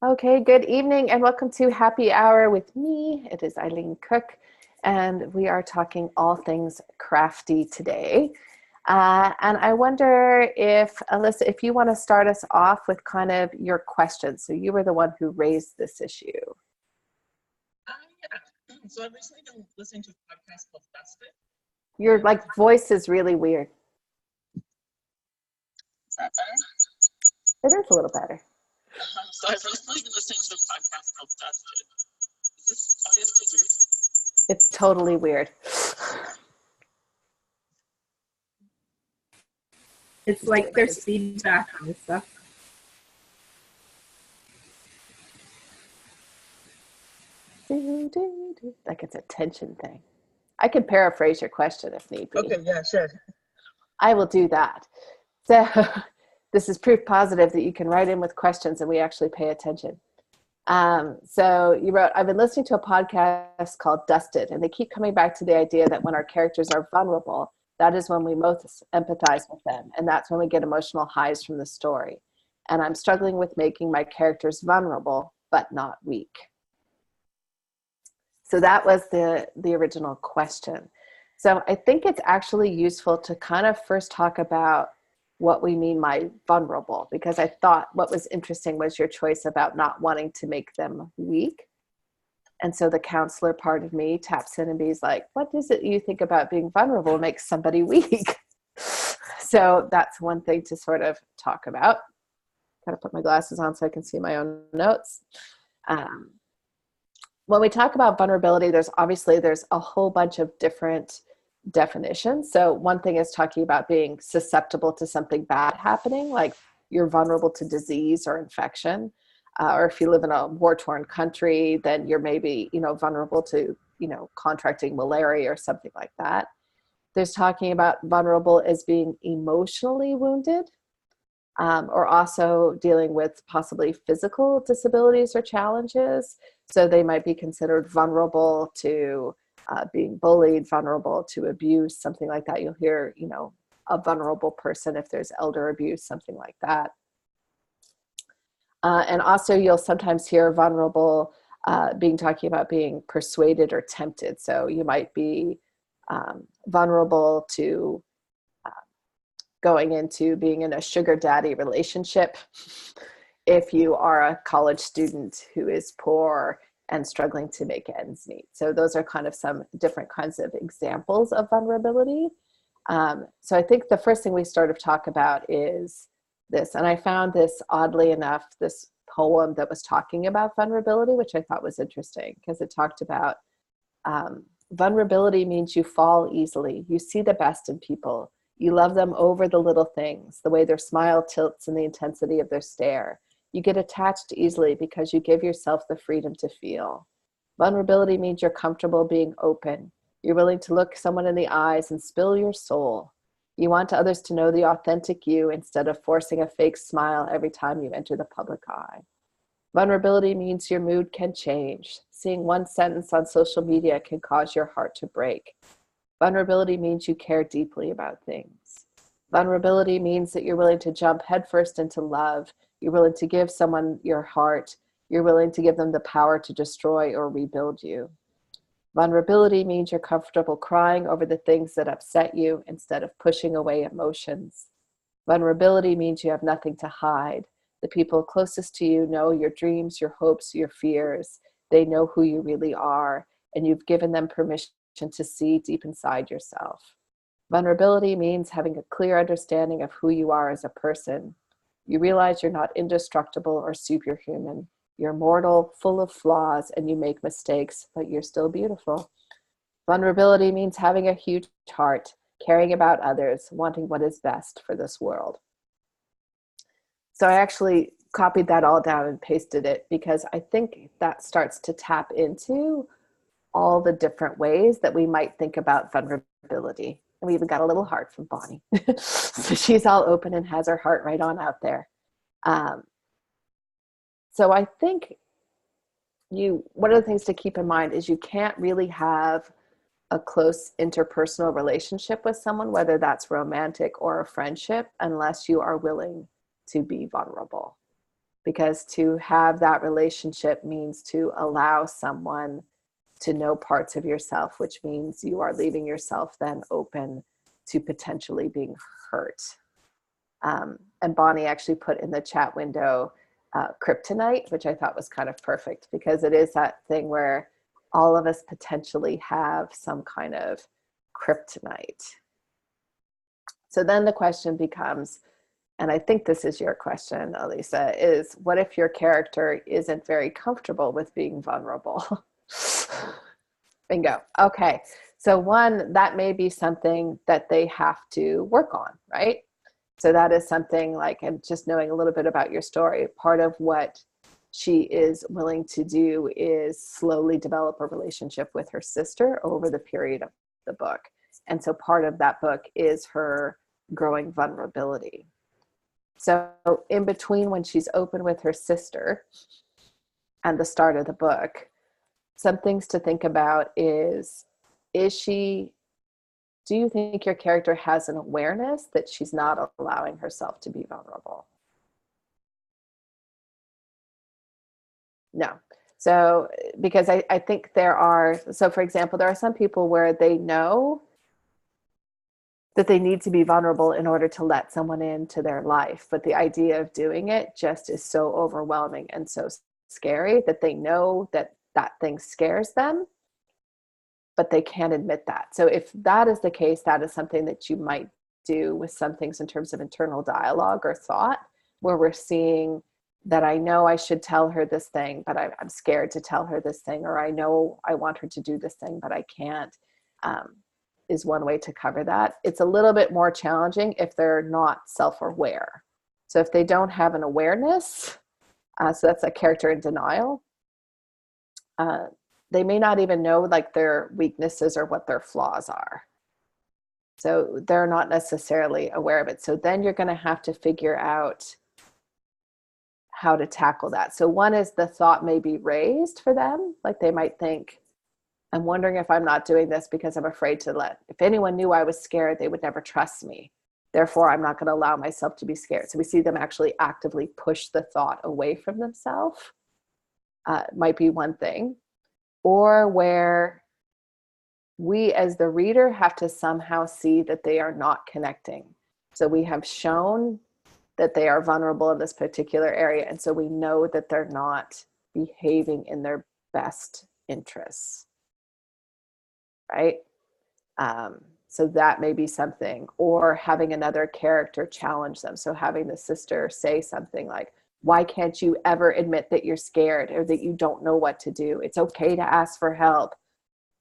Okay, good evening and welcome to Happy Hour with me. It is Eileen Cook, and we are talking all things crafty today. And I wonder if, Alyssa, if you want to start us off with kind of your questions. So you were the one who raised this issue. Yeah. So I recently been listening to a podcast called Dusted. Your voice is really weird. Is that better? It is a little better. So I've recently been listening to a podcast called Dusted. Is this audio still weird? It's totally weird. It's like there's feedback on stuff. Like it's a tension thing. I can paraphrase your question if need be. Okay, yeah, sure. I will do that. So this is proof positive that you can write in with questions and we actually pay attention. So you wrote, I've been listening to a podcast called Dusted, and they keep coming back to the idea that when our characters are vulnerable, that is when we most empathize with them. And that's when we get emotional highs from the story. And I'm struggling with making my characters vulnerable, but not weak. So that was the original question. So I think it's actually useful to kind of first talk about what we mean by vulnerable, because I thought what was interesting was your choice about not wanting to make them weak. And so the counselor part of me taps in and be like, what is it you think about being vulnerable makes somebody weak? So that's one thing to sort of talk about. Gotta put my glasses on so I can see my own notes. When we talk about vulnerability, there's a whole bunch of different definitions. So one thing is talking about being susceptible to something bad happening, like you're vulnerable to disease or infection. Or if you live in a war-torn country, then you're maybe, vulnerable to, contracting malaria or something like that. There's talking about vulnerable as being emotionally wounded, or also dealing with possibly physical disabilities or challenges. So they might be considered vulnerable to being bullied, vulnerable to abuse, something like that. You'll hear, a vulnerable person if there's elder abuse, something like that. And also you'll sometimes hear vulnerable talking about being persuaded or tempted. So you might be vulnerable to going into being in a sugar daddy relationship if you are a college student who is poor and struggling to make ends meet. So those are kind of some different kinds of examples of vulnerability. So I think the first thing we sort of talk about is this, and I found this, oddly enough, this poem that was talking about vulnerability, which I thought was interesting because it talked about vulnerability means you fall easily. You see the best in people. You love them over the little things, the way their smile tilts and the intensity of their stare. You get attached easily because you give yourself the freedom to feel. Vulnerability means you're comfortable being open. You're willing to look someone in the eyes and spill your soul. You want others to know the authentic you instead of forcing a fake smile every time you enter the public eye. Vulnerability means your mood can change. Seeing one sentence on social media can cause your heart to break. Vulnerability means you care deeply about things. Vulnerability means that you're willing to jump headfirst into love. You're willing to give someone your heart. You're willing to give them the power to destroy or rebuild you. Vulnerability means you're comfortable crying over the things that upset you instead of pushing away emotions. Vulnerability means you have nothing to hide. The people closest to you know your dreams, your hopes, your fears. They know who you really are, and you've given them permission to see deep inside yourself. Vulnerability means having a clear understanding of who you are as a person. You realize you're not indestructible or superhuman. You're mortal, full of flaws, and you make mistakes, but you're still beautiful. Vulnerability means having a huge heart, caring about others, wanting what is best for this world. So I actually copied that all down and pasted it because I think that starts to tap into all the different ways that we might think about vulnerability. And we even got a little heart from Bonnie. So she's all open and has her heart right on out there. So I think one of the things to keep in mind is you can't really have a close interpersonal relationship with someone, whether that's romantic or a friendship, unless you are willing to be vulnerable. because to have that relationship means to allow someone to know parts of yourself, which means you are leaving yourself then open to potentially being hurt. And Bonnie actually put in the chat window kryptonite, which I thought was kind of perfect, because it is that thing where all of us potentially have some kind of kryptonite. So then the question becomes, and I think this is your question, Elisa, is what if your character isn't very comfortable with being vulnerable? Bingo. Okay. So one, that may be something that they have to work on, right? So that is something like, and just knowing a little bit about your story, part of what she is willing to do is slowly develop a relationship with her sister over the period of the book. And so part of that book is her growing vulnerability. So in between when she's open with her sister and the start of the book, some things to think about is do you think your character has an awareness that she's not allowing herself to be vulnerable? No. So, because I think so for example, there are some people where they know that they need to be vulnerable in order to let someone into their life. But the idea of doing it just is so overwhelming and so scary that they know that that thing scares them, but they can't admit that. So if that is the case, that is something that you might do with some things in terms of internal dialogue or thought, where we're seeing that I know I should tell her this thing, but I'm scared to tell her this thing, or I know I want her to do this thing, but I can't, is one way to cover that. It's a little bit more challenging if they're not self-aware. So if they don't have an awareness, so that's a character in denial, they may not even know like their weaknesses or what their flaws are. So they're not necessarily aware of it. So then you're going to have to figure out how to tackle that. So one is the thought may be raised for them. Like they might think, I'm wondering if I'm not doing this because I'm afraid if anyone knew I was scared, they would never trust me. Therefore, I'm not going to allow myself to be scared. So we see them actually actively push the thought away from themselves. Might be one thing. Or where we as the reader have to somehow see that they are not connecting. So we have shown that they are vulnerable in this particular area. And so we know that they're not behaving in their best interests, right? So that may be something, or having another character challenge them. So having the sister say something like, why can't you ever admit that you're scared or that you don't know what to do? It's okay to ask for help.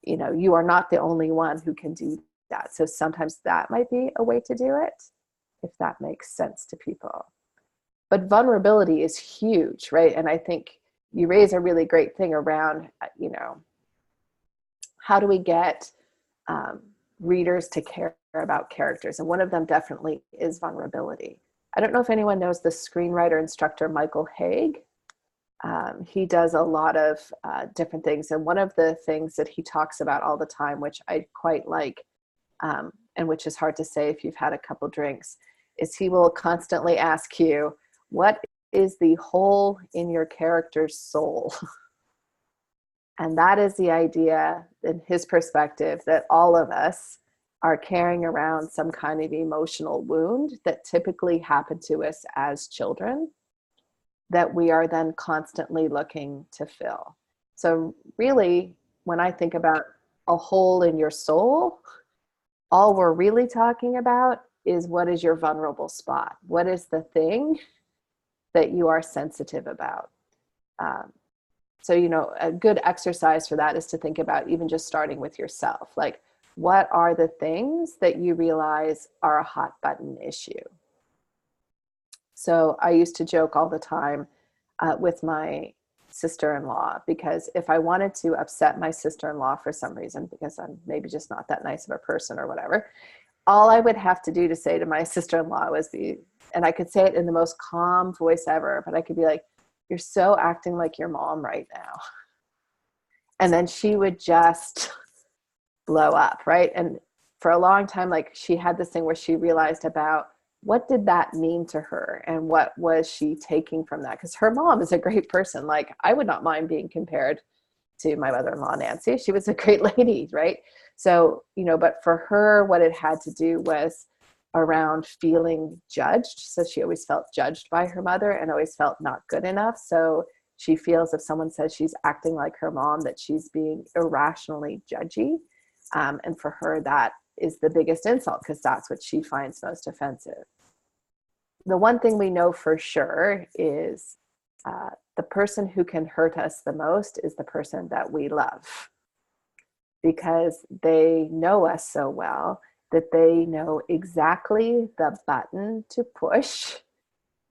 You know, you are not the only one who can do that. So sometimes that might be a way to do it, if that makes sense to people. But vulnerability is huge, right? And I think you raise a really great thing around, how do we get readers to care about characters? And one of them definitely is vulnerability. I don't know if anyone knows the screenwriter instructor, Michael Haig. He does a lot of different things. And one of the things that he talks about all the time, which I quite like, and which is hard to say if you've had a couple drinks, is he will constantly ask you, what is the hole in your character's soul? And that is the idea, in his perspective, that all of us are carrying around some kind of emotional wound that typically happened to us as children that we are then constantly looking to fill. So really, when I think about a hole in your soul, all we're really talking about is what is your vulnerable spot? What is the thing that you are sensitive about? So, a good exercise for that is to think about even just starting with yourself. Like, what are the things that you realize are a hot button issue? So I used to joke all the time with my sister-in-law, because if I wanted to upset my sister-in-law for some reason, because I'm maybe just not that nice of a person or whatever, all I would have to do to say to my sister-in-law and I could say it in the most calm voice ever, but I could be like, you're so acting like your mom right now. And then she would just blow up, right? And for a long time, like, she had this thing where she realized about what did that mean to her, and what was she taking from that? Because her mom is a great person. Like, I would not mind being compared to my mother-in-law, Nancy. She was a great lady, right? So, but for her, what it had to do was around feeling judged. So she always felt judged by her mother and always felt not good enough. So she feels if someone says she's acting like her mom, that she's being irrationally judgy. And for her, that is the biggest insult, because that's what she finds most offensive. The one thing we know for sure is the person who can hurt us the most is the person that we love, because they know us so well that they know exactly the button to push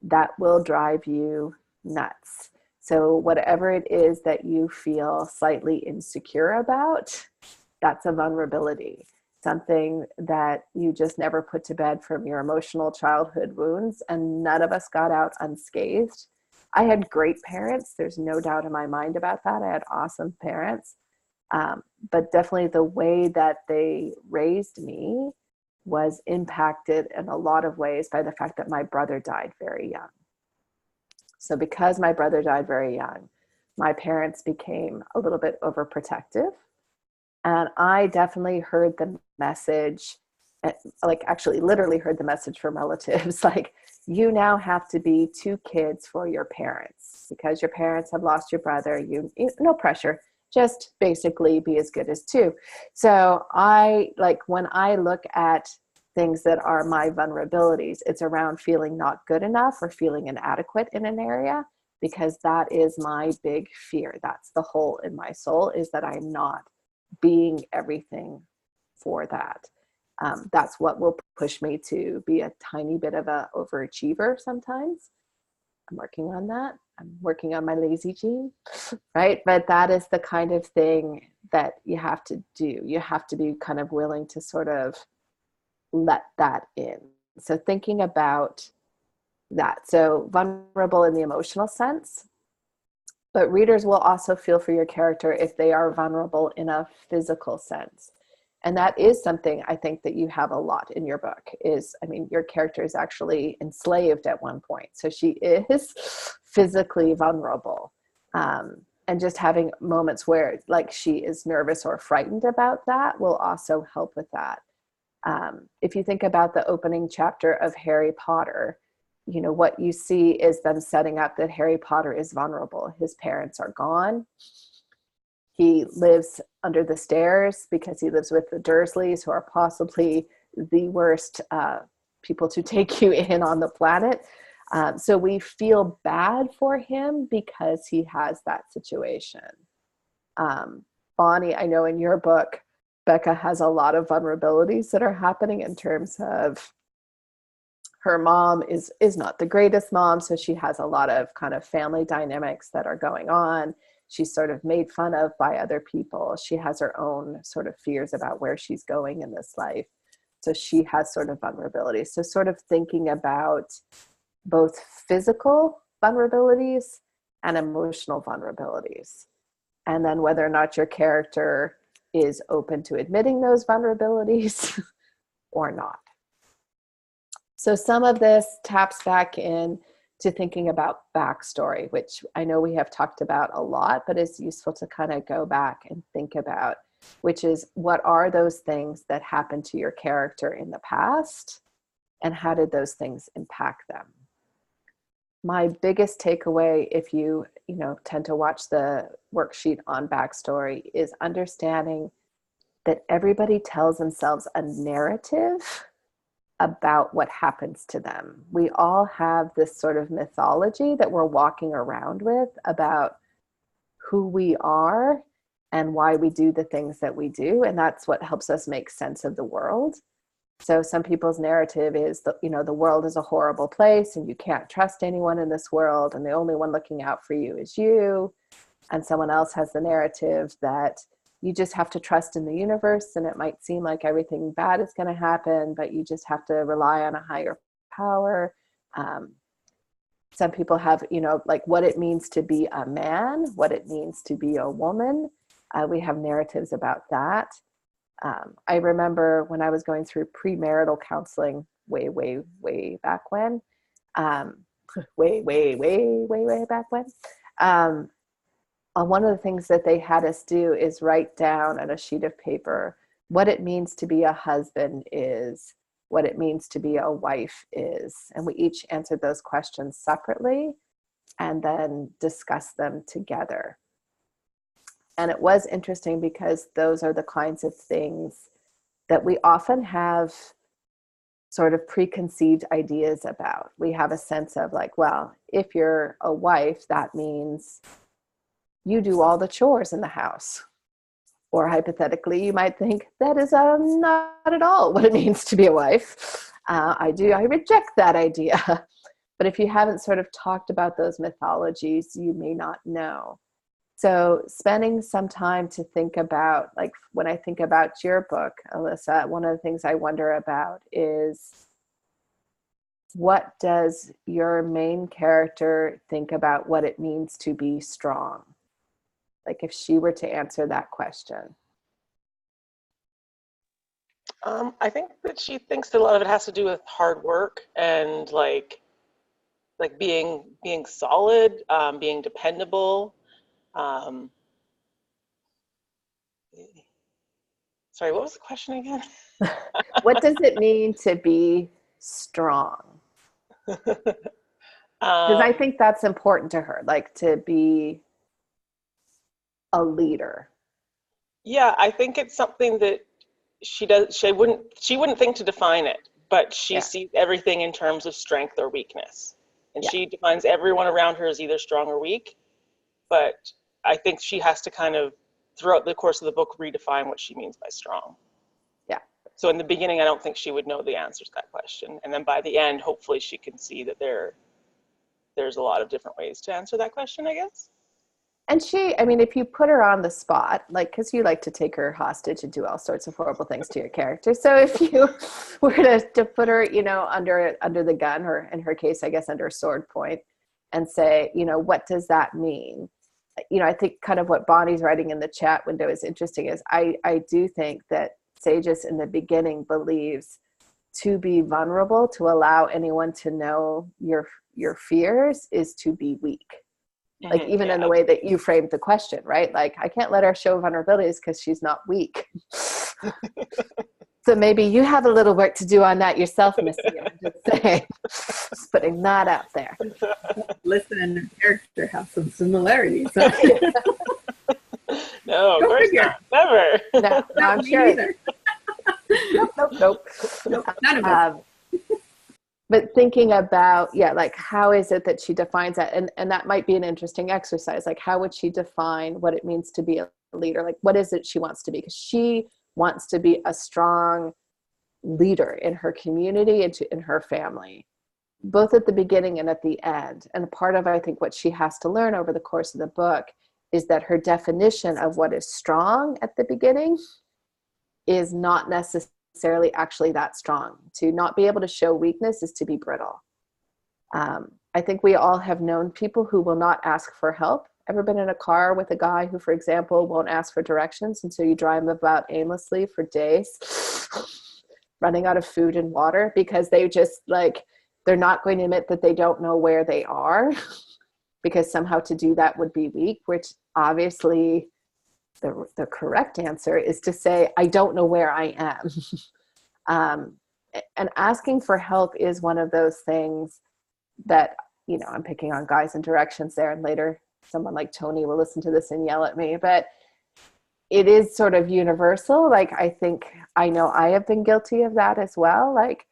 that will drive you nuts. So whatever it is that you feel slightly insecure about, that's a vulnerability, something that you just never put to bed from your emotional childhood wounds, and none of us got out unscathed. I had great parents. There's no doubt in my mind about that. I had awesome parents. But definitely the way that they raised me was impacted in a lot of ways by the fact that my brother died very young. So because my brother died very young, my parents became a little bit overprotective. And I definitely heard the message, like actually literally heard the message from relatives, like, you now have to be 2 kids for your parents because your parents have lost your brother. No pressure, just basically be as good as 2. So when I look at things that are my vulnerabilities, it's around feeling not good enough or feeling inadequate in an area, because that is my big fear. That's the hole in my soul, is that I'm not being everything for that. That's what will push me to be a tiny bit of an overachiever sometimes. I'm working on that. I'm working on my lazy gene, right? But that is the kind of thing that you have to do. You have to be kind of willing to sort of let that in. So thinking about that. So vulnerable in the emotional sense, but readers will also feel for your character if they are vulnerable in a physical sense. And that is something I think that you have a lot in your book is, your character is actually enslaved at one point. So she is physically vulnerable. And just having moments where like she is nervous or frightened about that will also help with that. If you think about the opening chapter of Harry Potter, what you see is them setting up that Harry Potter is vulnerable. His parents are gone. He lives under the stairs because he lives with the Dursleys, who are possibly the worst people to take you in on the planet. So we feel bad for him because he has that situation. Bonnie, I know in your book, Becca has a lot of vulnerabilities that are happening in terms of her mom is not the greatest mom. So she has a lot of kind of family dynamics that are going on. She's sort of made fun of by other people. She has her own sort of fears about where she's going in this life. So she has sort of vulnerabilities. So sort of thinking about both physical vulnerabilities and emotional vulnerabilities. And then whether or not your character is open to admitting those vulnerabilities or not. So some of this taps back in to thinking about backstory, which I know we have talked about a lot, but it's useful to kind of go back and think about, which is what are those things that happened to your character in the past, and how did those things impact them? My biggest takeaway, if you tend to watch the worksheet on backstory, is understanding that everybody tells themselves a narrative about what happens to them. We all have this sort of mythology that we're walking around with about who we are and why we do the things that we do. And that's what helps us make sense of the world. So some people's narrative is that, the world is a horrible place and you can't trust anyone in this world, and the only one looking out for you is you. And someone else has the narrative that you just have to trust in the universe, and it might seem like everything bad is going to happen, but you just have to rely on a higher power. Some people have, like what it means to be a man, what it means to be a woman. We have narratives about that. I remember when I was going through premarital counseling way, way, way back when. Way, way, way, way, way back when. One of the things that they had us do is write down on a sheet of paper what it means to be a husband is, what it means to be a wife is. And we each answered those questions separately and then discussed them together. And it was interesting because those are the kinds of things that we often have sort of preconceived ideas about. We have a sense of like, well, if you're a wife, that means you do all the chores in the house. Or hypothetically, you might think that is not at all what it means to be a wife. I reject that idea. But if you haven't sort of talked about those mythologies, you may not know. So spending some time to think about, like when I think about your book, Alyssa, one of the things I wonder about is, what does your main character think about what it means to be strong? Like if she were to answer that question. I think that she thinks that a lot of it has to do with hard work and like being solid, being dependable. Sorry, what was the question again? What does it mean to be strong? Because I think that's important to her, like to be a leader. Yeah, I think it's something that she does. She wouldn't think to define it, but she sees everything in terms of strength or weakness, and she defines everyone around her as either strong or weak. But I think she has to kind of, throughout the course of the book, redefine what she means by strong. Yeah. So in the beginning, I don't think she would know the answer to that question, and then by the end, hopefully, she can see that there's a lot of different ways to answer that question, I guess. And she, I mean, if you put her on the spot, like, because you like to take her hostage and do all sorts of horrible things to your character. So if you were to put her, you know, under the gun, or in her case, I guess, under a sword point, and say, you know, what does that mean? You know, I think kind of what Bonnie's writing in the chat window is interesting is I do think that Sages in the beginning believes to be vulnerable, to allow anyone to know your fears, is to be weak. Like even in the way that you framed the question, right? Like, I can't let her show vulnerabilities because she's not weak. So maybe you have a little work to do on that yourself, Missy. I'm just saying, just putting that out there. Listen and character have some similarities. No, of course not. Never. No, I'm sure. Either. Nope. None of us. But thinking about, like, how is it that she defines that? And that might be an interesting exercise. Like, how would she define what it means to be a leader? Like, what is it she wants to be? Because she wants to be a strong leader in her community and in her family, both at the beginning and at the end. And part of, I think, what she has to learn over the course of the book is that her definition of what is strong at the beginning is not necessarily actually that strong. To not be able to show weakness is to be brittle. I think we all have known people who will not ask for help. Ever been in a car with a guy who, for example, won't ask for directions, and so you drive him about aimlessly for days, running out of food and water because they just, like, they're not going to admit that they don't know where they are because somehow to do that would be weak, which obviously the correct answer is to say, I don't know where I am. And asking for help is one of those things that, you know, I'm picking on guys and directions there, and later someone like Tony will listen to this and yell at me, but it is sort of universal. Like, I think I know I have been guilty of that as well. Like,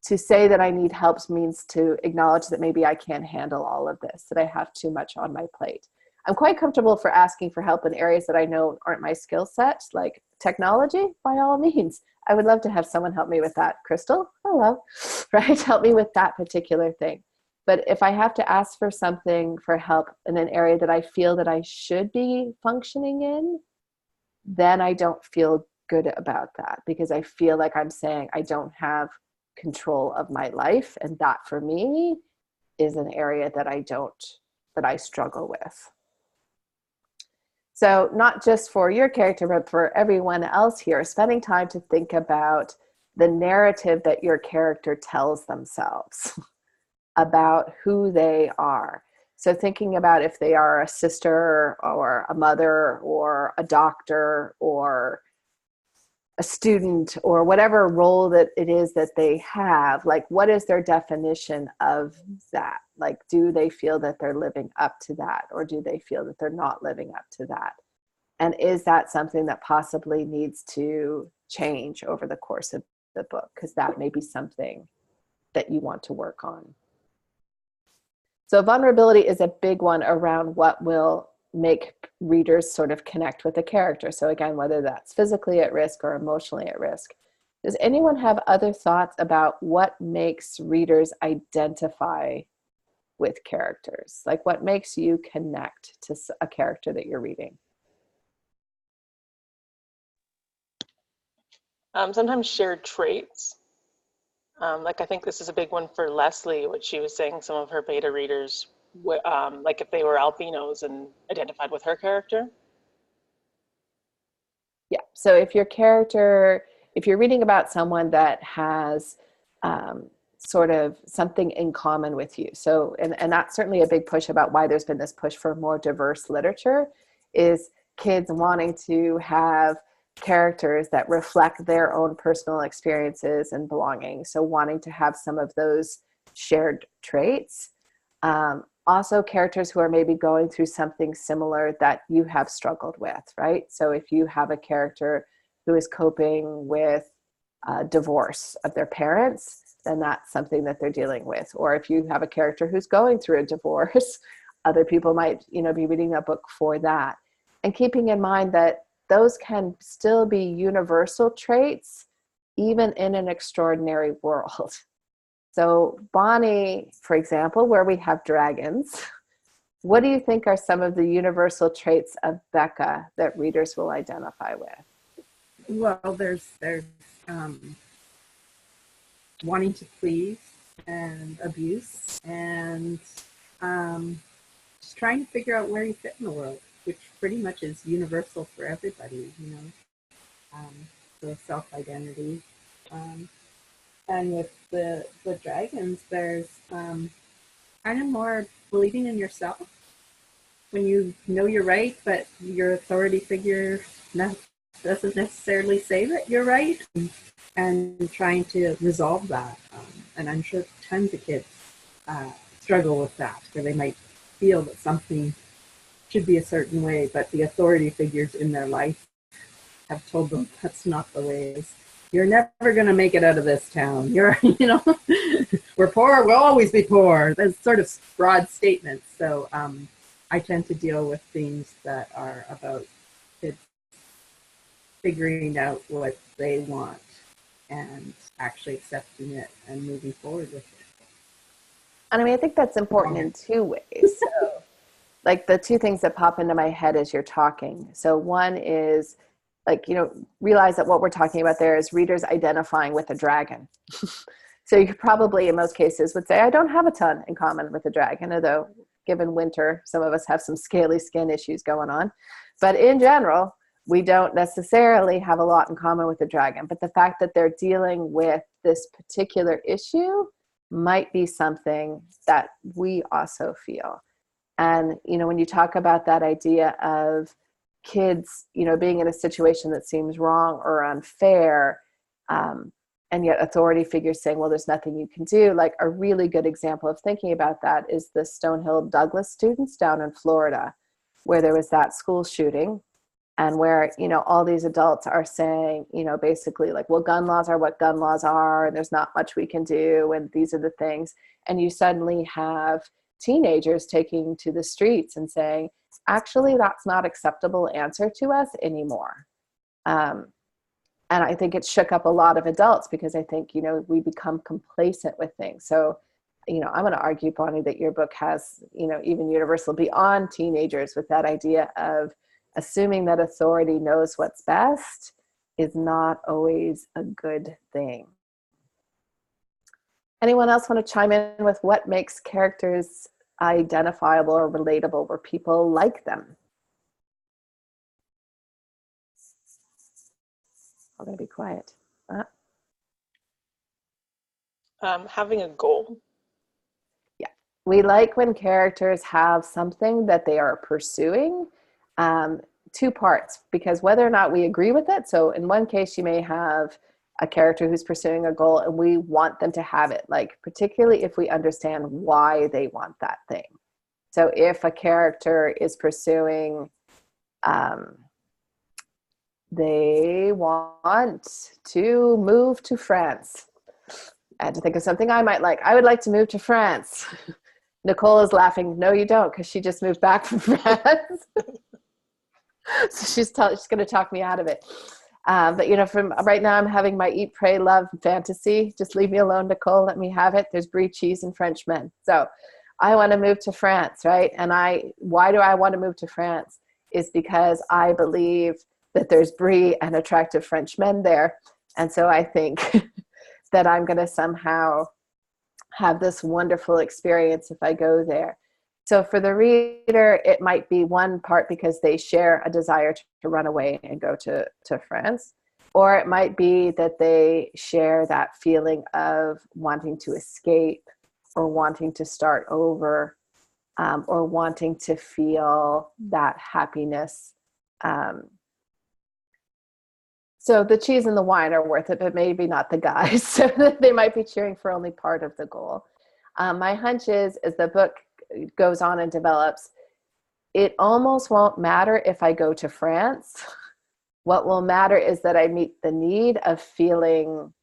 to say that I need help means to acknowledge that maybe I can't handle all of this, that I have too much on my plate. I'm quite comfortable for asking for help in areas that I know aren't my skill set, like technology, by all means. I would love to have someone help me with that. Crystal, hello, right? Help me with that particular thing. But if I have to ask for something for help in an area that I feel that I should be functioning in, then I don't feel good about that, because I feel like I'm saying I don't have control of my life. And that for me is an area that I struggle with. So not just for your character, but for everyone else here, spending time to think about the narrative that your character tells themselves about who they are. So thinking about if they are a sister or a mother or a doctor or a student or whatever role that it is that they have, like what is their definition of that? Like, do they feel that they're living up to that, or do they feel that they're not living up to that? And is that something that possibly needs to change over the course of the book? Because that may be something that you want to work on. So vulnerability is a big one around what will make readers sort of connect with the character. So again, whether that's physically at risk or emotionally at risk. Does anyone have other thoughts about what makes readers identify with characters? Like what makes you connect to a character that you're reading? Sometimes shared traits. Like I think this is a big one for Leslie, what she was saying, some of her beta readers, like if they were albinos and identified with her character. Yeah, so if your character, if you're reading about someone that has sort of something in common with you, so, and that's certainly a big push about why there's been this push for more diverse literature, is kids wanting to have characters that reflect their own personal experiences and belonging. So wanting to have some of those shared traits. Also characters who are maybe going through something similar that you have struggled with, right? So if you have a character who is coping with divorce of their parents, then that's something that they're dealing with. Or if you have a character who's going through a divorce, other people might, you know, be reading a book for that. And keeping in mind that those can still be universal traits, even in an extraordinary world. So Bonnie, for example, where we have dragons, what do you think are some of the universal traits of Becca that readers will identify with? Well, there's wanting to please and abuse and just trying to figure out where you fit in the world, which pretty much is universal for everybody, you know. So self-identity. And with the dragons, there's kind of more believing in yourself when you know you're right, but your authority figure doesn't necessarily say that you're right, and trying to resolve that. And I'm sure tons of kids struggle with that, where they might feel that something should be a certain way, but the authority figures in their life have told them that's not the way it is. You're never going to make it out of this town. You're, you know, we're poor, we'll always be poor. That's sort of broad statements. So I tend to deal with things that are about kids figuring out what they want and actually accepting it and moving forward with it. And I mean, I think that's important in two ways. So, like the two things that pop into my head as you're talking. So one is, like, you know, realize that what we're talking about there is readers identifying with a dragon. So you probably, in most cases, would say, I don't have a ton in common with a dragon, although given winter, some of us have some scaly skin issues going on. But in general, we don't necessarily have a lot in common with the dragon. But the fact that they're dealing with this particular issue might be something that we also feel. And, you know, when you talk about that idea of kids, you know, being in a situation that seems wrong or unfair, and yet authority figures saying, well, there's nothing you can do. Like a really good example of thinking about that is the Stonehill Douglas students down in Florida, where there was that school shooting, and where, you know, all these adults are saying, you know, basically like, well, gun laws are what gun laws are, and there's not much we can do, and these are the things. And you suddenly have teenagers taking to the streets and saying, actually, that's not acceptable answer to us anymore. And I think it shook up a lot of adults, because I think, you know, we become complacent with things. So, you know, I'm going to argue, Bonnie, that your book has, you know, even universal beyond teenagers, with that idea of assuming that authority knows what's best is not always a good thing. Anyone else want to chime in with what makes characters identifiable or relatable, where people like them? I'm going to be quiet. Having a goal. Yeah. We like when characters have something that they are pursuing. Two parts, because whether or not we agree with it. So in one case, you may have a character who's pursuing a goal and we want them to have it, like particularly if we understand why they want that thing. So if a character is pursuing, they want to move to France. I had to think of something I might like. I would like to move to France. Nicole is laughing. No, you don't, because she just moved back from France. So she's going to talk me out of it. But, you know, from right now, I'm having my eat, pray, love fantasy. Just leave me alone, Nicole. Let me have it. There's brie, cheese, and French men. So I want to move to France, right? And why do I want to move to France? Is because I believe that there's brie and attractive French men there. And so I think that I'm going to somehow have this wonderful experience if I go there. So for the reader, it might be one part because they share a desire to run away and go to France. Or it might be that they share that feeling of wanting to escape or wanting to start over, or wanting to feel that happiness. So the cheese and the wine are worth it, but maybe not the guys. So they might be cheering for only part of the goal. My hunch is, as the book goes on and develops, it almost won't matter if I go to France. What will matter is that I meet the need of feeling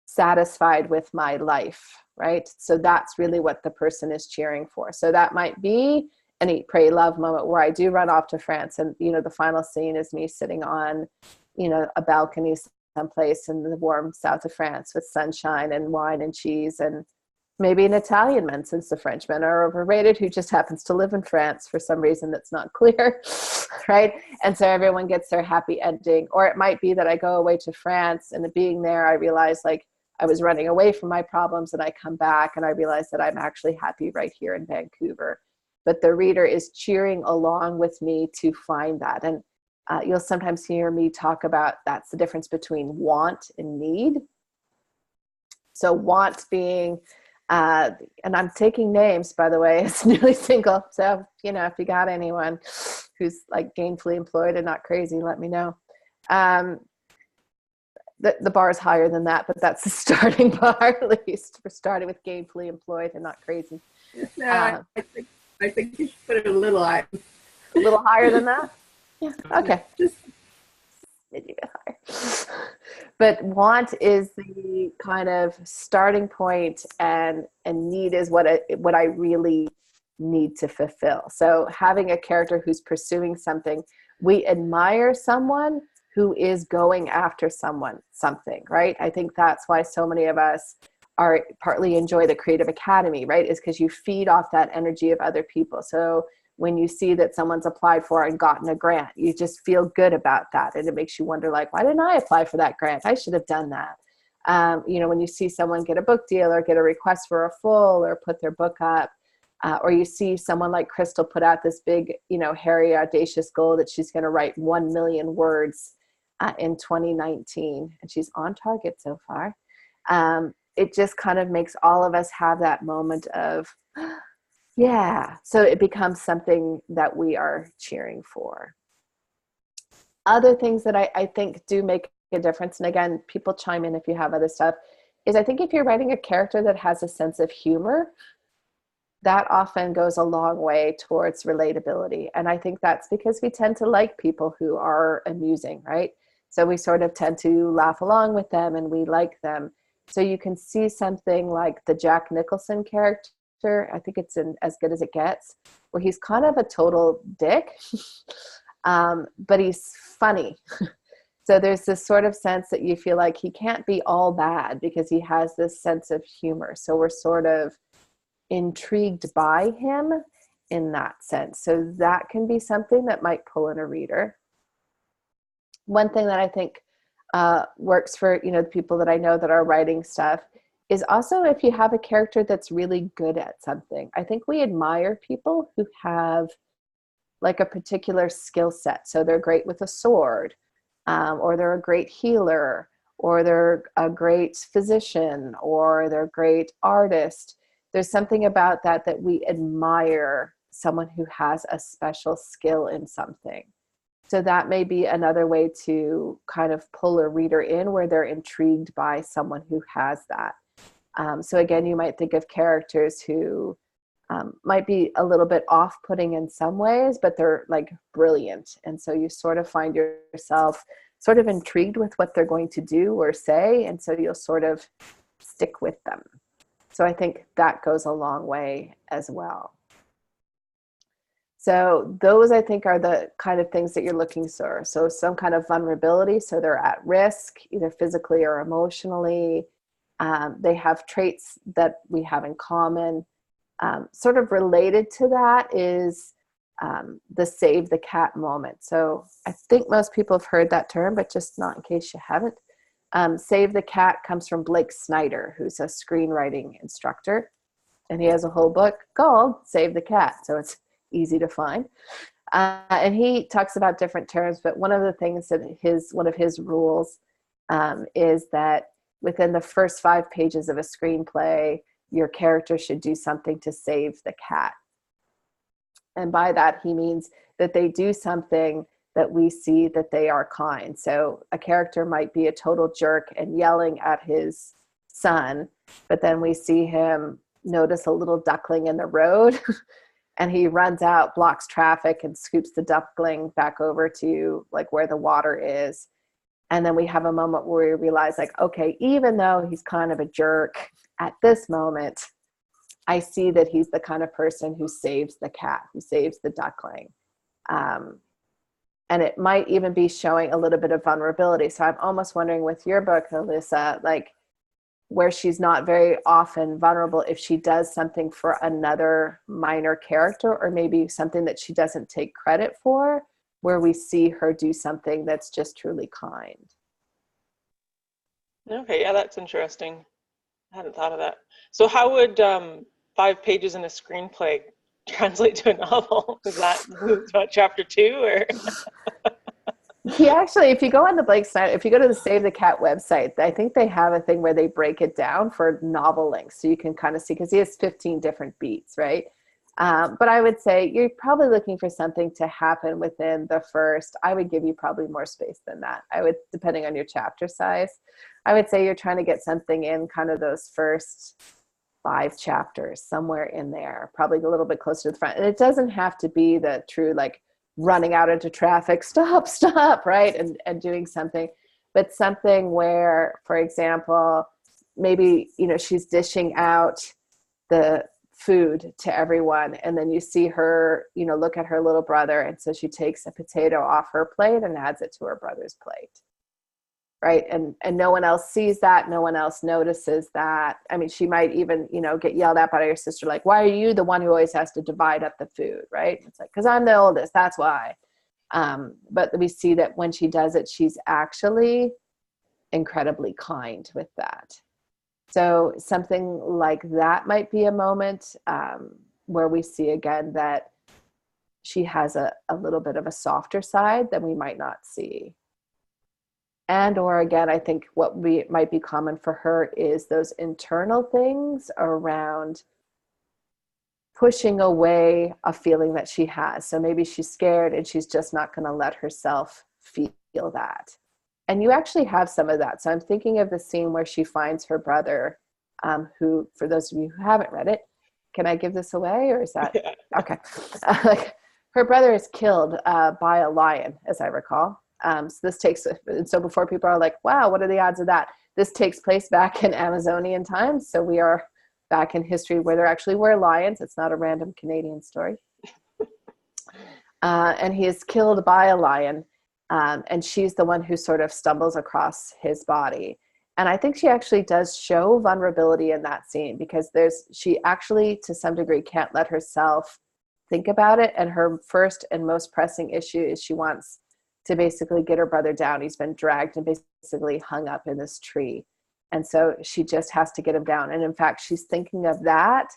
satisfied with my life, right? So that's really what the person is cheering for. So that might be an eat, pray, love moment where I do run off to France. And, you know, the final scene is me sitting on, you know, a balcony someplace in the warm south of France with sunshine and wine and cheese, and maybe an Italian man, since the Frenchmen are overrated, who just happens to live in France for some reason that's not clear, right? And so everyone gets their happy ending. Or it might be that I go away to France, and being there, I realize like I was running away from my problems, and I come back and I realize that I'm actually happy right here in Vancouver. But the reader is cheering along with me to find that. And you'll sometimes hear me talk about that's the difference between want and need. So want being, and I'm taking names, by the way, it's newly single. So, you know, if you got anyone who's like gainfully employed and not crazy, let me know. The bar is higher than that, but that's the starting bar, at least. We're starting with gainfully employed and not crazy. No, I think you should put it a little higher. A little higher than that? Yeah, okay. Just maybe a bit higher. But want is the kind of starting point, and need is what I really need to fulfill. So having a character who's pursuing something, we admire someone who is going after something, right? I think that's why so many of us partly enjoy the Creative Academy, right? Is because you feed off that energy of other people. So when you see that someone's applied for and gotten a grant, you just feel good about that. And it makes you wonder, like, why didn't I apply for that grant? I should have done that. You know, when you see someone get a book deal or get a request for a full or put their book up, or you see someone like Crystal put out this big, you know, hairy, audacious goal that she's going to write 1 million words in 2019. And she's on target so far. It just kind of makes all of us have that moment of, yeah, so it becomes something that we are cheering for. Other things that I think do make a difference, and again, people chime in if you have other stuff, is I think if you're writing a character that has a sense of humor, that often goes a long way towards relatability. And I think that's because we tend to like people who are amusing, right? So we sort of tend to laugh along with them and we like them. So you can see something like the Jack Nicholson character, I think it's in As Good as It Gets, where he's kind of a total dick, but he's funny. So there's this sort of sense that you feel like he can't be all bad because he has this sense of humor. So we're sort of intrigued by him in that sense. So that can be something that might pull in a reader. One thing that I think works for, you know, the people that I know that are writing stuff is also if you have a character that's really good at something. I think we admire people who have like a particular skill set. So they're great with a sword, or they're a great healer, or they're a great physician, or they're a great artist. There's something about that that we admire someone who has a special skill in something. So that may be another way to kind of pull a reader in, where they're intrigued by someone who has that. So again, you might think of characters who might be a little bit off-putting in some ways, but they're like brilliant. And so you sort of find yourself sort of intrigued with what they're going to do or say. And so you'll sort of stick with them. So I think that goes a long way as well. So those, I think, are the kind of things that you're looking for. So some kind of vulnerability. So they're at risk, either physically or emotionally. They have traits that we have in common. Sort of related to that is the save the cat moment. So I think most people have heard that term, but just not in case you haven't. Save the cat comes from Blake Snyder, who's a screenwriting instructor. And he has a whole book called Save the Cat. So it's easy to find. And he talks about different terms, but one of the things that one of his rules is that within the first 5 pages of a screenplay, your character should do something to save the cat. And by that, he means that they do something that we see that they are kind. So a character might be a total jerk and yelling at his son, but then we see him notice a little duckling in the road and he runs out, blocks traffic, and scoops the duckling back over to like where the water is. And then we have a moment where we realize, like, okay, even though he's kind of a jerk at this moment, I see that he's the kind of person who saves the cat, who saves the duckling. And it might even be showing a little bit of vulnerability. So I'm almost wondering with your book, Alyssa, like where she's not very often vulnerable, if she does something for another minor character, or maybe something that she doesn't take credit for, where we see her do something that's just truly kind. Okay, yeah, that's interesting. I hadn't thought of that. So how would 5 pages in a screenplay translate to a novel? Is that about chapter 2 or? He actually, if you go on the Blake Snyder, if you go to the Save the Cat website, I think they have a thing where they break it down for novel length. So you can kind of see, because he has 15 different beats, right? But I would say you're probably looking for something to happen within the first, I would give you probably more space than that. I would, depending on your chapter size, I would say you're trying to get something in kind of those first 5 chapters, somewhere in there, probably a little bit closer to the front. And it doesn't have to be the true, like, running out into traffic, stop, right? And doing something, but something where, for example, maybe, she's dishing out the food to everyone. And then you see her, look at her little brother. And so she takes a potato off her plate and adds it to her brother's plate. Right. And no one else sees that. No one else notices that. I mean, she might even, get yelled at by her sister, like, why are you the one who always has to divide up the food? Right. It's like, because I'm the oldest. That's why. But we see that when she does it, she's actually incredibly kind with that. So something like that might be a moment where we see again that she has a little bit of a softer side than we might not see. And, or again, I think what might be common for her is those internal things around pushing away a feeling that she has. So maybe she's scared and she's just not going to let herself feel that. And you actually have some of that. So I'm thinking of the scene where she finds her brother, who, for those of you who haven't read it, can I give this away, or is that? Yeah. Okay. Her brother is killed by a lion, as I recall. So before people are like, wow, what are the odds of that? This takes place back in Amazonian times. So we are back in history where there actually were lions. It's not a random Canadian story. And he is killed by a lion. And she's the one who sort of stumbles across his body. And I think she actually does show vulnerability in that scene, because she actually, to some degree, can't let herself think about it. And her first and most pressing issue is she wants to basically get her brother down. He's been dragged and basically hung up in this tree. And so she just has to get him down. And in fact, she's thinking of that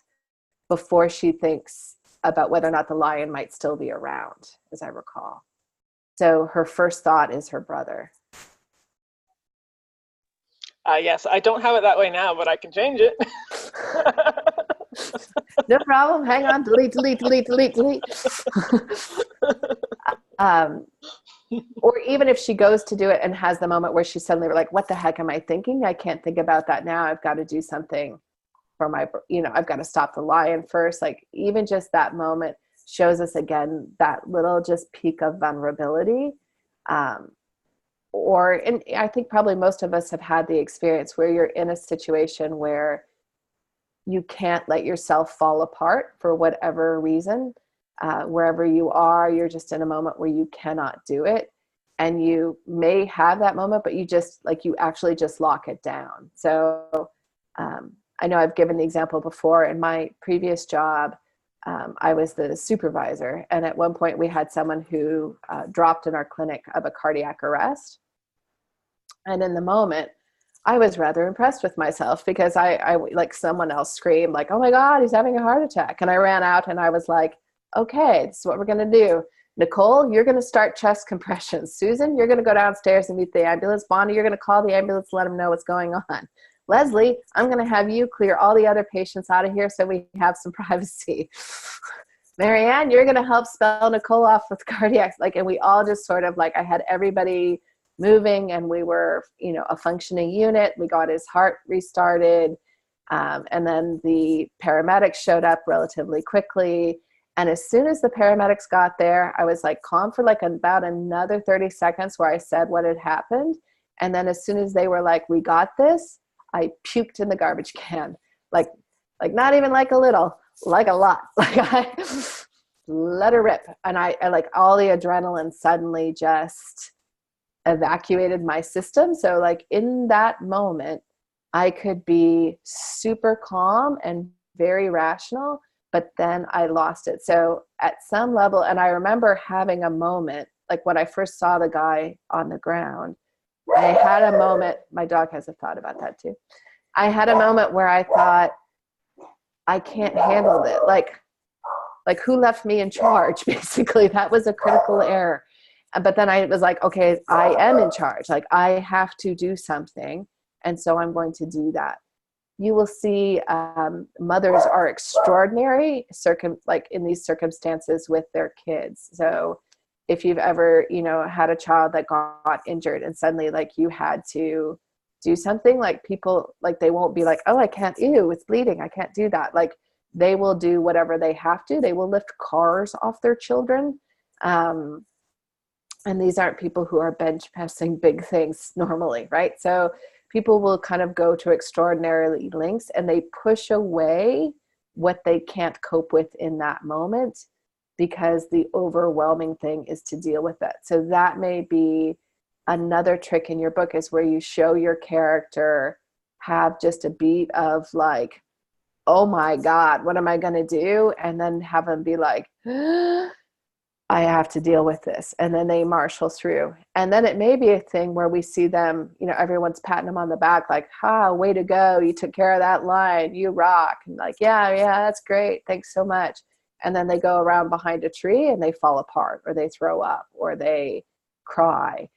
before she thinks about whether or not the lion might still be around, as I recall. So her first thought is her brother. Yes, I don't have it that way now, but I can change it. No problem. Hang on. Delete, delete, delete, delete, delete. Or even if she goes to do it and has the moment where she's suddenly like, what the heck am I thinking? I can't think about that now. I've got to do something for my, I've got to stop the lion first. Like even just that moment shows us again, that little just peak of vulnerability. And I think probably most of us have had the experience where you're in a situation where you can't let yourself fall apart for whatever reason. Wherever you are, you're just in a moment where you cannot do it. And you may have that moment, but you actually just lock it down. So I know I've given the example before. In my previous job, I was the supervisor. And at one point we had someone who dropped in our clinic of a cardiac arrest. And in the moment, I was rather impressed with myself because I like someone else screamed like, oh my God, he's having a heart attack. And I ran out and I was like, okay, this is what we're going to do. Nicole, you're going to start chest compressions. Susan, you're going to go downstairs and meet the ambulance. Bonnie, you're going to call the ambulance, let them know what's going on. Leslie, I'm going to have you clear all the other patients out of here so we have some privacy. Marianne, you're going to help spell Nicole off with cardiac. And we all just sort of I had everybody moving and we were, a functioning unit. We got his heart restarted. And then the paramedics showed up relatively quickly. And as soon as the paramedics got there, I was calm for about another 30 seconds where I said what had happened. And then as soon as they were like, we got this, I puked in the garbage can. Like not even a little, like a lot. I let her rip. And I all the adrenaline suddenly just evacuated my system. So in that moment, I could be super calm and very rational, but then I lost it. So at some level, and I remember having a moment, when I first saw the guy on the ground, I had a moment, my dog has a thought about that too. I had a moment where I thought, I can't handle it. Like who left me in charge? Basically, that was a critical error. But then I was like, okay, I am in charge. I have to do something. And so I'm going to do that. You will see mothers are extraordinary in these circumstances with their kids. So if you've ever, had a child that got injured and suddenly you had to do something, people, they won't be like, oh, I can't, ew, it's bleeding, I can't do that. They will do whatever they have to. They will lift cars off their children. And these aren't people who are bench pressing big things normally, right? So people will kind of go to extraordinary lengths and they push away what they can't cope with in that moment because the overwhelming thing is to deal with it. So that may be another trick in your book, is where you show your character have just a beat of oh my God, what am I going to do? And then have them be like, I have to deal with this. And then they marshal through. And then it may be a thing where we see them, everyone's patting them on the back, way to go. You took care of that line. You rock. And yeah, that's great. Thanks so much. And then they go around behind a tree and they fall apart, or they throw up, or they cry,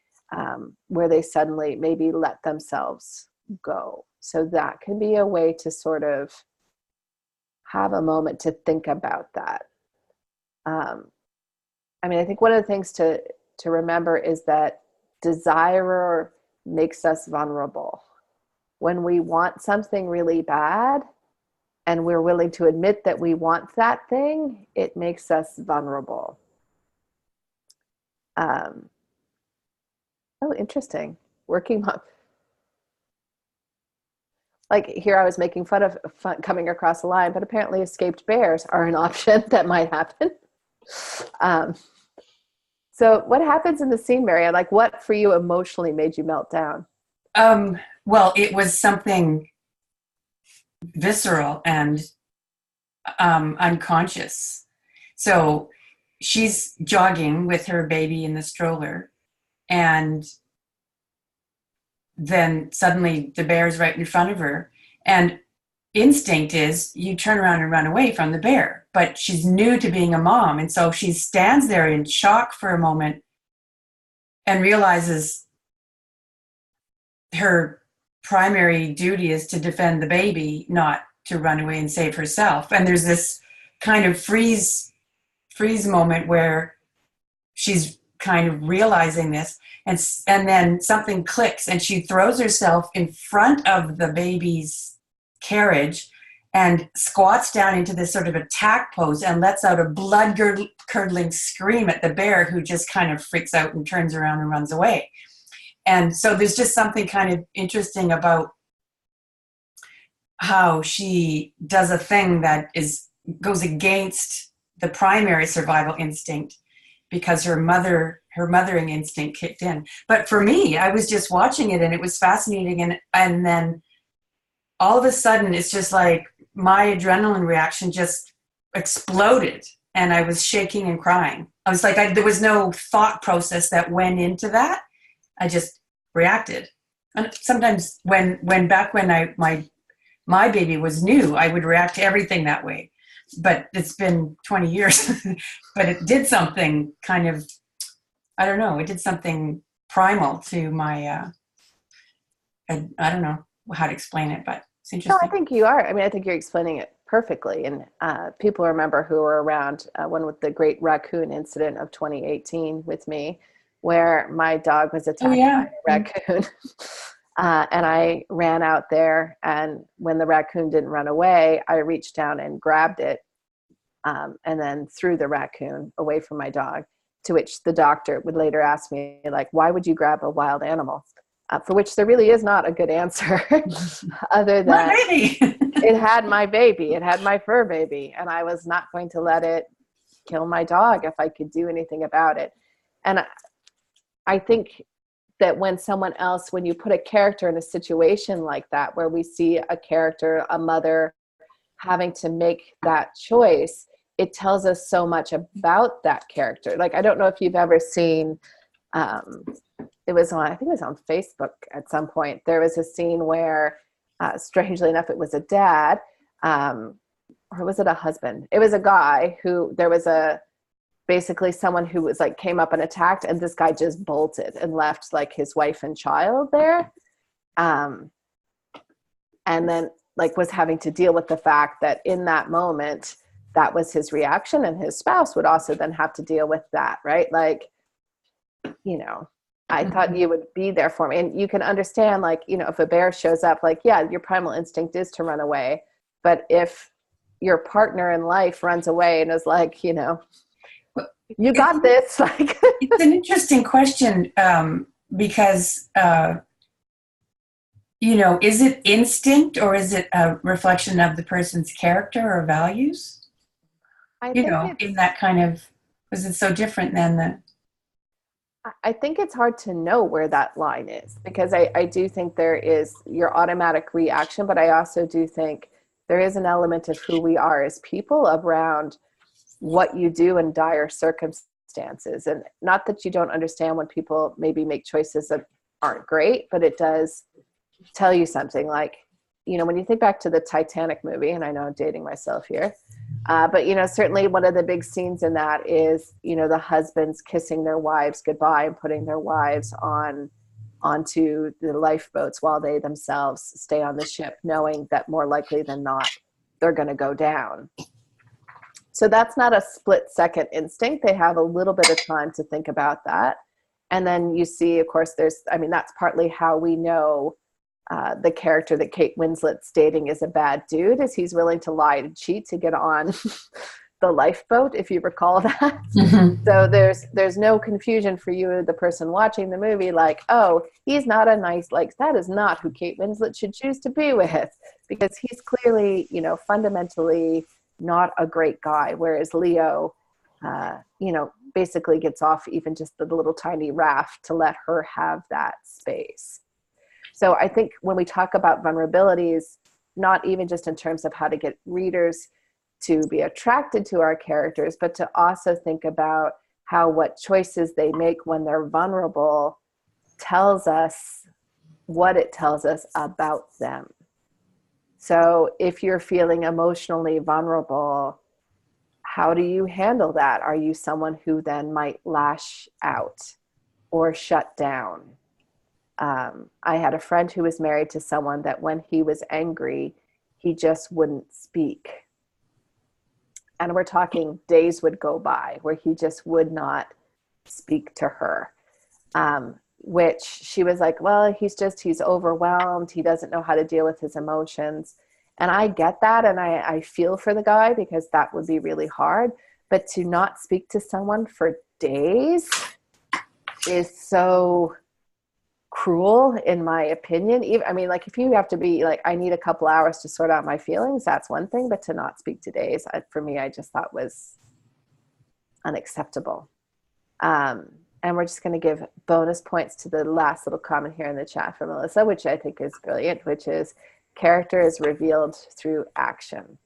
where they suddenly maybe let themselves go. So that can be a way to sort of have a moment to think about that. I think one of the things to remember is that desire makes us vulnerable. When we want something really bad and we're willing to admit that we want that thing, it makes us vulnerable. Oh, interesting. Working on, here I was making fun of coming across the line, but apparently escaped bears are an option that might happen. So what happens in the scene, Marianne? What for you emotionally made you melt down? Well, it was something visceral and unconscious. So she's jogging with her baby in the stroller, and then suddenly the bear's right in front of her. And instinct is you turn around and run away from the bear, but she's new to being a mom. And so she stands there in shock for a moment and realizes her primary duty is to defend the baby, not to run away and save herself. And there's this kind of freeze moment where she's kind of realizing this, and then something clicks and she throws herself in front of the baby's carriage and squats down into this sort of attack pose and lets out a blood-curdling scream at the bear, who just kind of freaks out and turns around and runs away. And so there's just something kind of interesting about how she does a thing that goes against the primary survival instinct, because her mothering instinct kicked in. But for me, I was just watching it and it was fascinating, and then all of a sudden it's just like my adrenaline reaction just exploded and I was shaking and crying. I was like, there was no thought process that went into that. I just reacted. And sometimes when my baby was new, I would react to everything that way. But it's been 20 years. But it did something kind of, I don't know, it did something primal to my, I don't know how to explain it, but it's interesting. No, I think you are. I mean, I think you're explaining it perfectly. And people remember who were around when with the great raccoon incident of 2018 with me, where my dog was attacked by a raccoon. And I ran out there, and when the raccoon didn't run away, I reached down and grabbed it, and then threw the raccoon away from my dog, to which the doctor would later ask me, like, why would you grab a wild animal? For which there really is not a good answer other than it had my baby, it had my fur baby, and I was not going to let it kill my dog if I could do anything about it. And I think that when you put a character in a situation like that, where we see a character, a mother, having to make that choice, it tells us so much about that character. Like, I don't know if you've ever seen, I think it was on Facebook at some point. There was a scene where, strangely enough, it was a dad, or was it a husband? It was a guy who, there was basically someone who was like, came up and attacked, and this guy just bolted and left like his wife and child there. And then like was having to deal with the fact that in that moment, that was his reaction, and his spouse would also then have to deal with that. Right. Like, I thought you would be there for me. And you can understand, like, if a bear shows up, like, yeah, your primal instinct is to run away. But if your partner in life runs away and is like, you got this. Like, it's an interesting question, because, is it instinct, or is it a reflection of the person's character or values? In that kind of, was it so different than I think it's hard to know where that line is, because I do think there is your automatic reaction, but I also do think there is an element of who we are as people around what you do in dire circumstances. And not that you don't understand when people maybe make choices that aren't great, but it does tell you something. Like, when you think back to the Titanic movie, and I know I'm dating myself here, but certainly one of the big scenes in that is, the husbands kissing their wives goodbye and putting their wives onto the lifeboats while they themselves stay on the ship, knowing that more likely than not, they're going to go down. So that's not a split second instinct. They have a little bit of time to think about that. And then you see, of course, that's partly how we know the character that Kate Winslet's dating is a bad dude, is he's willing to lie and cheat to get on the lifeboat, if you recall that. Mm-hmm. So there's no confusion for you, the person watching the movie, like, oh, he's not that is not who Kate Winslet should choose to be with, because he's clearly, fundamentally not a great guy, whereas Leo, basically gets off even just the little tiny raft to let her have that space. So I think when we talk about vulnerabilities, not even just in terms of how to get readers to be attracted to our characters, but to also think about how what choices they make when they're vulnerable tells us what it tells us about them. So if you're feeling emotionally vulnerable, how do you handle that? Are you someone who then might lash out or shut down? I had a friend who was married to someone that when he was angry, he just wouldn't speak. And we're talking days would go by where he just would not speak to her, which she was like, well, he's overwhelmed. He doesn't know how to deal with his emotions. And I get that. And I feel for the guy because that would be really hard. But to not speak to someone for days is so cruel, in my opinion. Even, I mean, like if you have to be like, I need a couple hours to sort out my feelings, that's one thing. But to not speak to days, for me, I just thought was unacceptable. And we're just going to give bonus points to the last little comment here in the chat from Melissa, which I think is brilliant, which is character is revealed through action.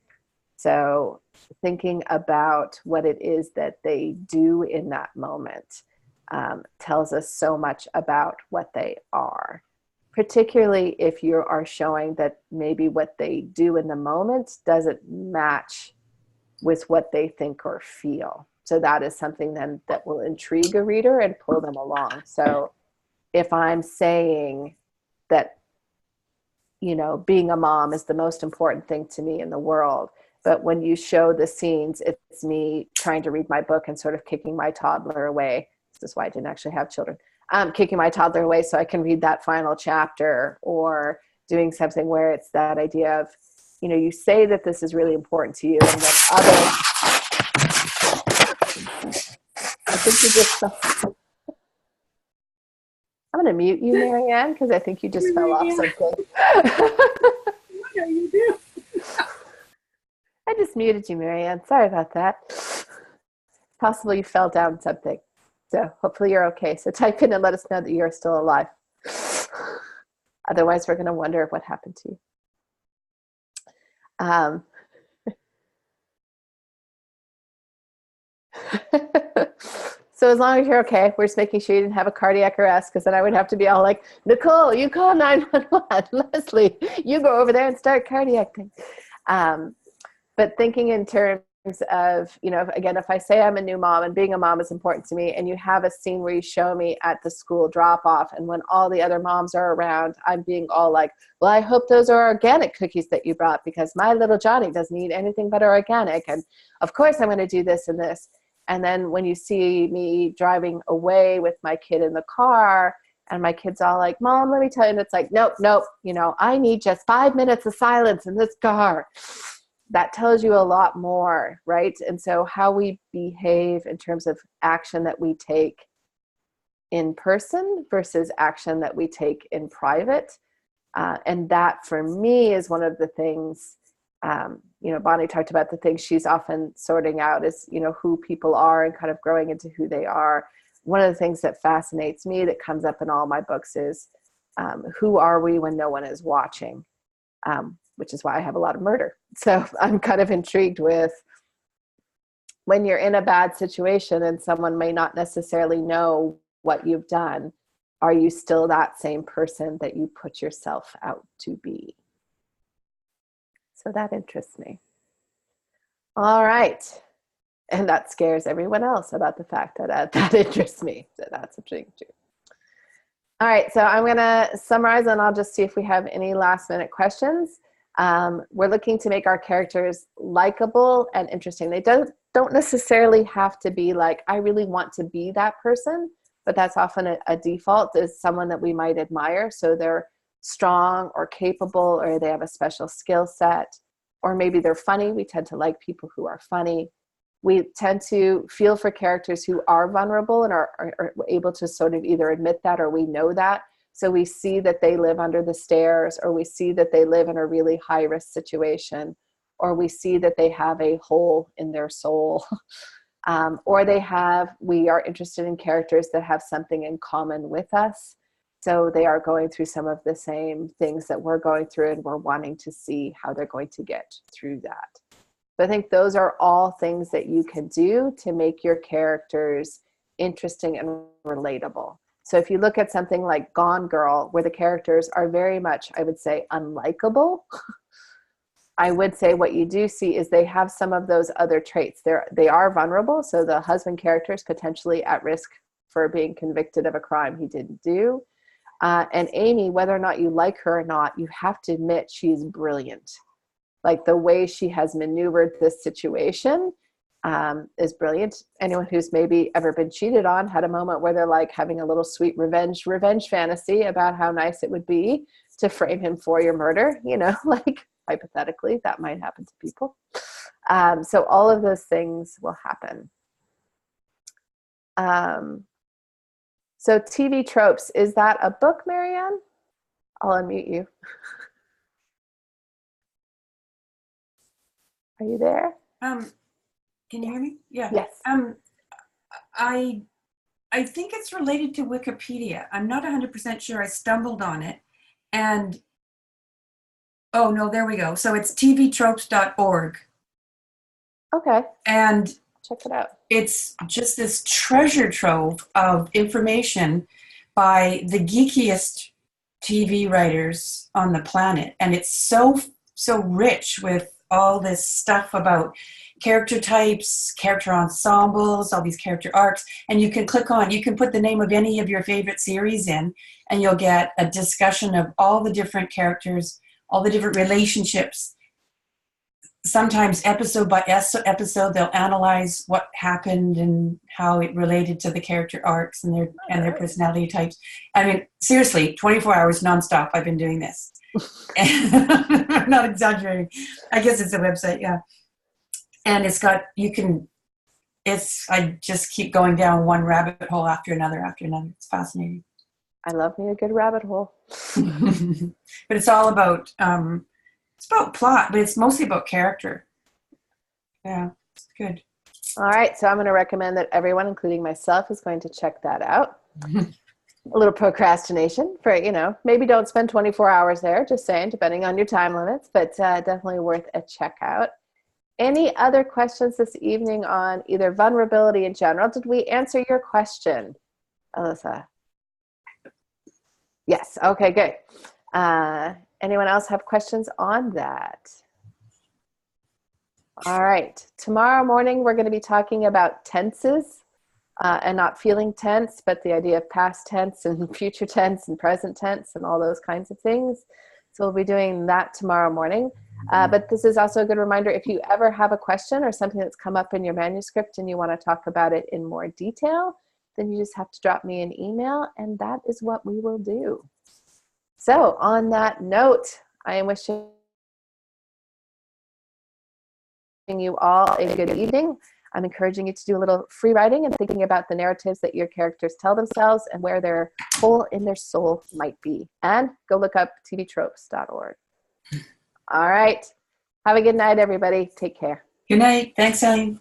So thinking about what it is that they do in that moment tells us so much about what they are, particularly if you are showing that maybe what they do in the moment doesn't match with what they think or feel. So that is something then that will intrigue a reader and pull them along. So if I'm saying that, you know, being a mom is the most important thing to me in the world, but when you show the scenes, it's me trying to read my book and sort of kicking my toddler away. This is why I didn't actually have children. Kicking my toddler away so I can read that final chapter, or doing something where it's that idea of, you know, you say that this is really important to you, and then others, I think you just, I'm going to mute you, Marianne, because I think you just fell off something. What are you doing? I just muted you, Marianne. Sorry about that. Possible you fell down something. So hopefully you're okay. So type in and let us know that you're still alive. Otherwise, we're going to wonder what happened to you. So as long as you're okay, we're just making sure you didn't have a cardiac arrest, because then I would have to be all like, Nicole, you call 911. Leslie, you go over there and start cardiac thing. But thinking in terms of, you know, again, if I say I'm a new mom and being a mom is important to me, and you have a scene where you show me at the school drop off, and when all the other moms are around, I'm being all like, well, I hope those are organic cookies that you brought, because my little Johnny doesn't eat anything but organic. And of course I'm going to do this and this. And then when you see me driving away with my kid in the car, and my kid's all like, Mom, let me tell you. And it's like, nope, you know, I need just 5 minutes of silence in this car. That tells you a lot more, right? And so how we behave in terms of action that we take in person versus action that we take in private. And that for me is one of the things, you know, Bonnie talked about the things she's often sorting out is, you know, who people are and kind of growing into who they are. One of the things that fascinates me that comes up in all my books is who are we when no one is watching? Which is why I have a lot of murder. So I'm kind of intrigued with when you're in a bad situation and someone may not necessarily know what you've done, are you still that same person that you put yourself out to be? So that interests me. All right. And that scares everyone else about the fact that that interests me. So that's interesting too. All right, so I'm going to summarize, and I'll just see if we have any last minute questions. We're looking to make our characters likable and interesting. They don't necessarily have to be like, I really want to be that person, but that's often a default, is someone that we might admire. So they're strong or capable, or they have a special skill set, or maybe they're funny. We tend to like people who are funny. We tend to feel for characters who are vulnerable and are able to sort of either admit that, or we know that. So we see that they live under the stairs, or we see that they live in a really high risk situation, or we see that they have a hole in their soul. Or we are interested in characters that have something in common with us. So they are going through some of the same things that we're going through, and we're wanting to see how they're going to get through that. So I think those are all things that you can do to make your characters interesting and relatable. So if you look at something like Gone Girl, where the characters are very much, I would say, unlikable, I would say what you do see is they have some of those other traits. They are vulnerable. So the husband character is potentially at risk for being convicted of a crime he didn't do. And Amy, whether or not you like her or not, you have to admit she's brilliant. Like the way she has maneuvered this situation is brilliant. Anyone who's maybe ever been cheated on had a moment where they're like having a little sweet revenge fantasy about how nice it would be to frame him for your murder, you know, like hypothetically that might happen to people. So all of those things will happen. So TV tropes, is that a book, Marianne? I'll unmute you. Are you there? Can you hear me? Yeah. Yes. I think it's related to Wikipedia. I'm not 100% sure. I stumbled on it. And, oh, no, there we go. So it's tvtropes.org. Okay. And check it out. It's just this treasure trove of information by the geekiest TV writers on the planet. And it's so rich with all this stuff about character types, character ensembles, all these character arcs. And you can put the name of any of your favorite series in, and you'll get a discussion of all the different characters, all the different relationships. Sometimes episode by episode, they'll analyze what happened and how it related to the character arcs and their personality types. I mean, seriously, 24 hours nonstop, I've been doing this. I'm not exaggerating. I guess it's a website, yeah. And I just keep going down one rabbit hole after another. It's fascinating. I love me a good rabbit hole. But it's all about, it's about plot, but it's mostly about character. Yeah, it's good. All right, so I'm going to recommend that everyone, including myself, is going to check that out. A little procrastination for, maybe don't spend 24 hours there, just saying, depending on your time limits, but definitely worth a check out. Any other questions this evening on either vulnerability in general? Did we answer your question, Alyssa? Yes, okay, good. Anyone else have questions on that? All right, tomorrow morning we're going to be talking about tenses. And not feeling tense, but the idea of past tense and future tense and present tense and all those kinds of things. So we'll be doing that tomorrow morning. But this is also a good reminder, if you ever have a question or something that's come up in your manuscript and you want to talk about it in more detail, then you just have to drop me an email, and that is what we will do. So on that note, I am wishing you all a good evening. I'm encouraging you to do a little free writing and thinking about the narratives that your characters tell themselves and where their hole in their soul might be. And go look up tvtropes.org. All right. Have a good night, everybody. Take care. Good night. Thanks, Eileen.